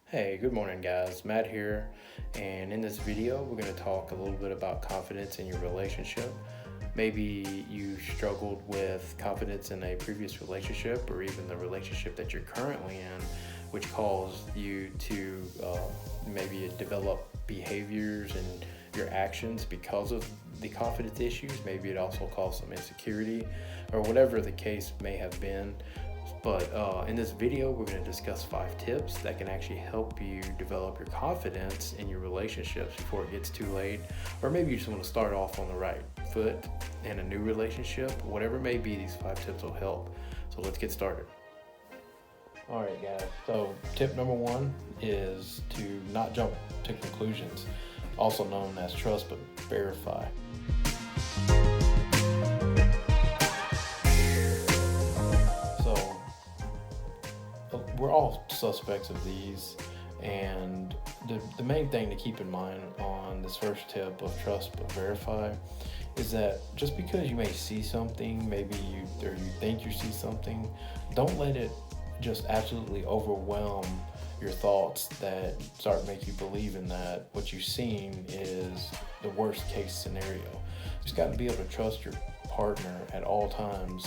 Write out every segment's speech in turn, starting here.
Hey, good morning guys. Matt here, and in this video we're going to talk a little bit about confidence in your relationship. Maybe you struggled with confidence in a previous relationship or even the relationship that you're currently in, which caused you to maybe develop behaviors and your actions because of the confidence issues. Maybe it also caused some insecurity or whatever the case may have been. But in this video, we're going to discuss 5 tips that can actually help you develop your confidence in your relationships before it gets too late. Or maybe you just want to start off on the right foot in a new relationship. Whatever it may be, these 5 tips will help. So let's get started. All right, guys. So tip number 1 is to not jump to conclusions, also known as trust but verify. We're all suspects of these, and the main thing to keep in mind on this first tip of trust but verify is that just because you may see something, maybe you think you see something, don't let it just absolutely overwhelm your thoughts that start make you believe in that what you've seen is the worst case scenario. You just got to be able to trust your partner at all times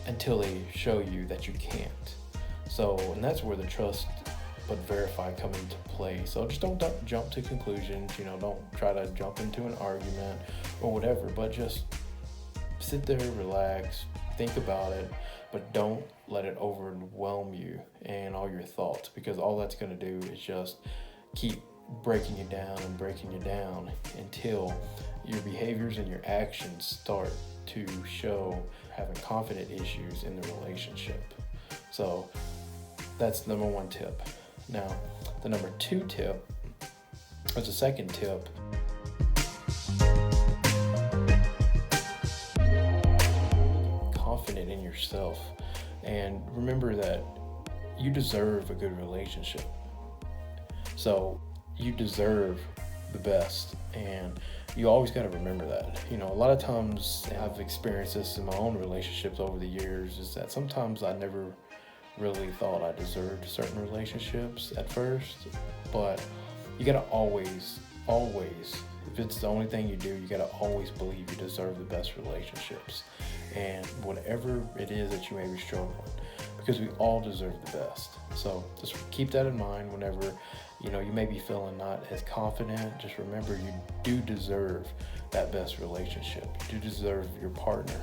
until they show you that you can't. So, and that's where the trust but verify come into play. So just don't jump to conclusions, don't try to jump into an argument or whatever, but just sit there, relax, think about it, but don't let it overwhelm you and all your thoughts, because all that's going to do is just keep breaking you down until your behaviors and your actions start to show having confident issues in the relationship. So that's the number 1 tip. Now, the number 2 tip, or the second tip, confident in yourself. And remember that you deserve a good relationship. So you deserve the best, and you always got to remember that. A lot of times I've experienced this in my own relationships over the years, is that sometimes I never really thought I deserved certain relationships at first, but you gotta always, if it's the only thing you do, you gotta always believe you deserve the best relationships, and whatever it is that you may be struggling, because we all deserve the best. So just keep that in mind whenever you may be feeling not as confident. Just remember, you do deserve that best relationship. You do deserve your partner.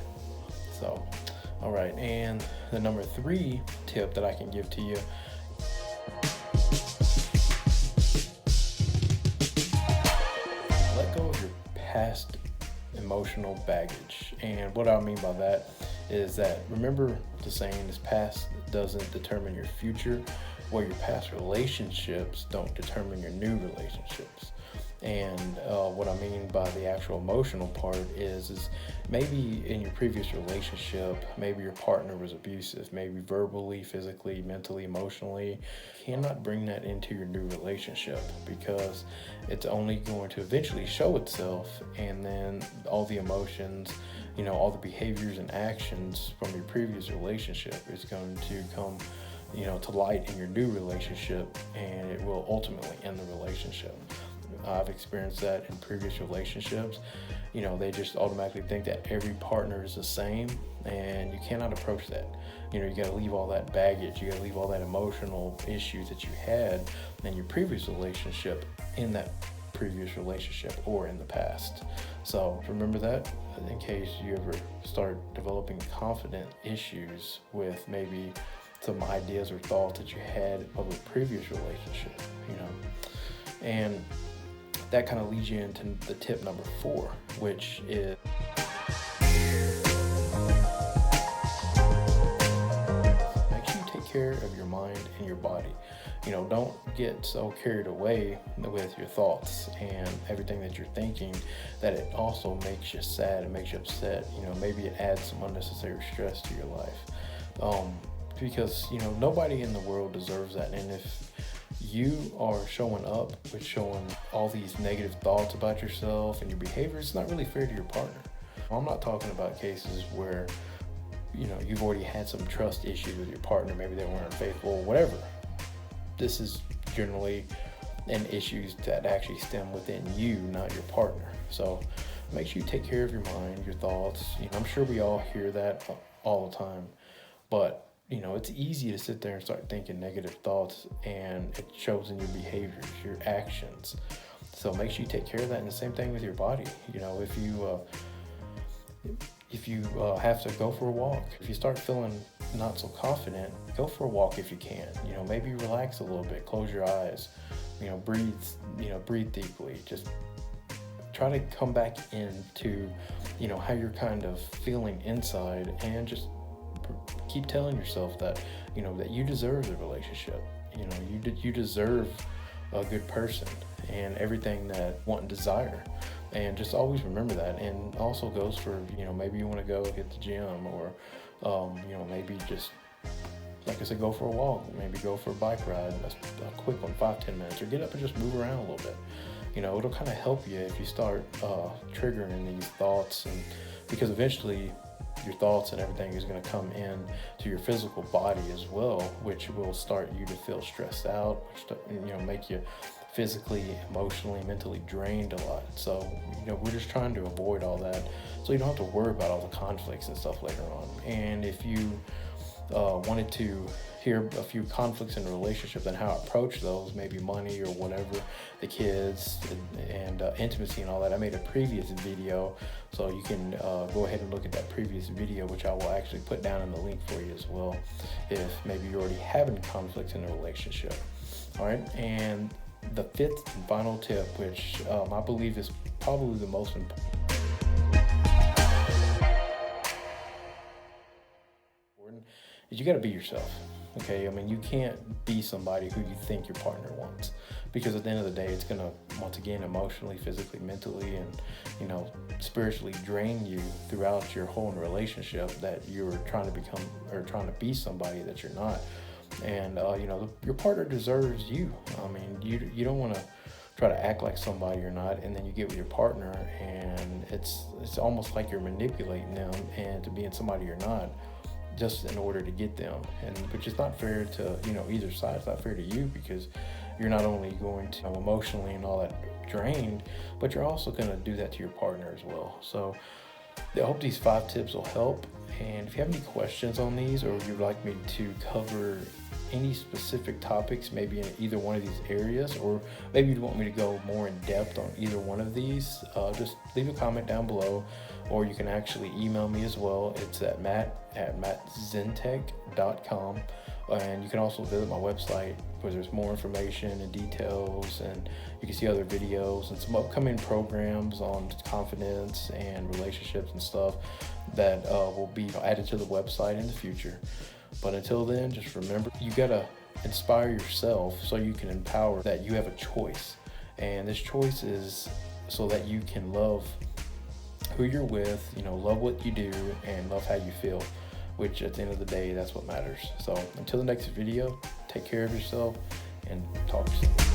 So all right, and the number 3 tip that I can give to you, let go of your past emotional baggage. And what I mean by that is that, remember the saying is, past doesn't determine your future, or your past relationships don't determine your new relationships. And what I mean by the actual emotional part is maybe in your previous relationship, maybe your partner was abusive, maybe verbally, physically, mentally, emotionally. You cannot bring that into your new relationship, because it's only going to eventually show itself, and then all the emotions, all the behaviors and actions from your previous relationship is going to come to light in your new relationship, and it will ultimately end the relationship. I've experienced that in previous relationships. They just automatically think that every partner is the same, and you cannot approach that. You got to leave all that baggage, you got to leave all that emotional issues that you had in your previous relationship in that previous relationship or in the past. So remember that in case you ever start developing confident issues with maybe some ideas or thoughts that you had of a previous relationship, and that kind of leads you into the tip number 4, which is make sure you take care of your mind and your body. Don't get so carried away with your thoughts and everything that you're thinking that it also makes you sad and makes you upset. Maybe it adds some unnecessary stress to your life. Because nobody in the world deserves that. And if you are showing up with showing all these negative thoughts about yourself and your behavior, it's not really fair to your partner. I'm not talking about cases where you've already had some trust issues with your partner, maybe they weren't faithful, whatever. This is generally and issues that actually stem within you, not your partner. So make sure you take care of your mind, your thoughts. I'm sure we all hear that all the time, but it's easy to sit there and start thinking negative thoughts, and it shows in your behaviors, your actions. So make sure you take care of that. And the same thing with your body. If you have to go for a walk, if you start feeling not so confident, go for a walk if you can. Maybe relax a little bit, close your eyes, breathe deeply. Just try to come back into, how you're kind of feeling inside, and just keep telling yourself that, that you deserve the relationship. You deserve a good person and everything that want and desire. And just always remember that. And also goes for, maybe you want to go hit the gym, or, maybe just, like I said, go for a walk, maybe go for a bike ride, a quick one, 5-10 minutes, or get up and just move around a little bit. It'll kind of help you if you start triggering these thoughts, and because eventually your thoughts and everything is going to come in to your physical body as well, which will start you to feel stressed out, make you physically, emotionally, mentally drained a lot. So, we're just trying to avoid all that, so you don't have to worry about all the conflicts and stuff later on. And if you wanted to hear a few conflicts in a relationship and how I approach those, maybe money or whatever, the kids and intimacy and all that, I made a previous video, so you can go ahead and look at that previous video, which I will actually put down in the link for you as well, if maybe you're already having conflicts in a relationship. All right, and the fifth and final tip, which I believe is probably the most important, is you got to be yourself. Okay, you can't be somebody who you think your partner wants, because at the end of the day, it's gonna, once again, emotionally, physically, mentally, and spiritually drain you throughout your whole relationship, that you're trying to become or trying to be somebody that you're not. And your partner deserves you. You don't want to try to act like somebody you're not, and then you get with your partner, and it's almost like you're manipulating them and to being somebody you're not, just in order to get them, and which is not fair to either side. It's not fair to you, because you're not only going to emotionally and all that drained, but you're also going to do that to your partner as well. So I hope these 5 tips will help. And if you have any questions on these, or you'd like me to cover any specific topics, maybe in either one of these areas, or maybe you want me to go more in depth on either one of these, just leave a comment down below, or you can actually email me as well. It's at matt@mattzentech.com. And you can also visit my website, where there's more information and details, and you can see other videos and some upcoming programs on confidence and relationships and stuff that will be added to the website in the future. But until then, just remember, you gotta inspire yourself so you can empower that you have a choice. And this choice is so that you can love who you're with, love what you do, and love how you feel, which at the end of the day, that's what matters. So until the next video, take care of yourself and talk soon.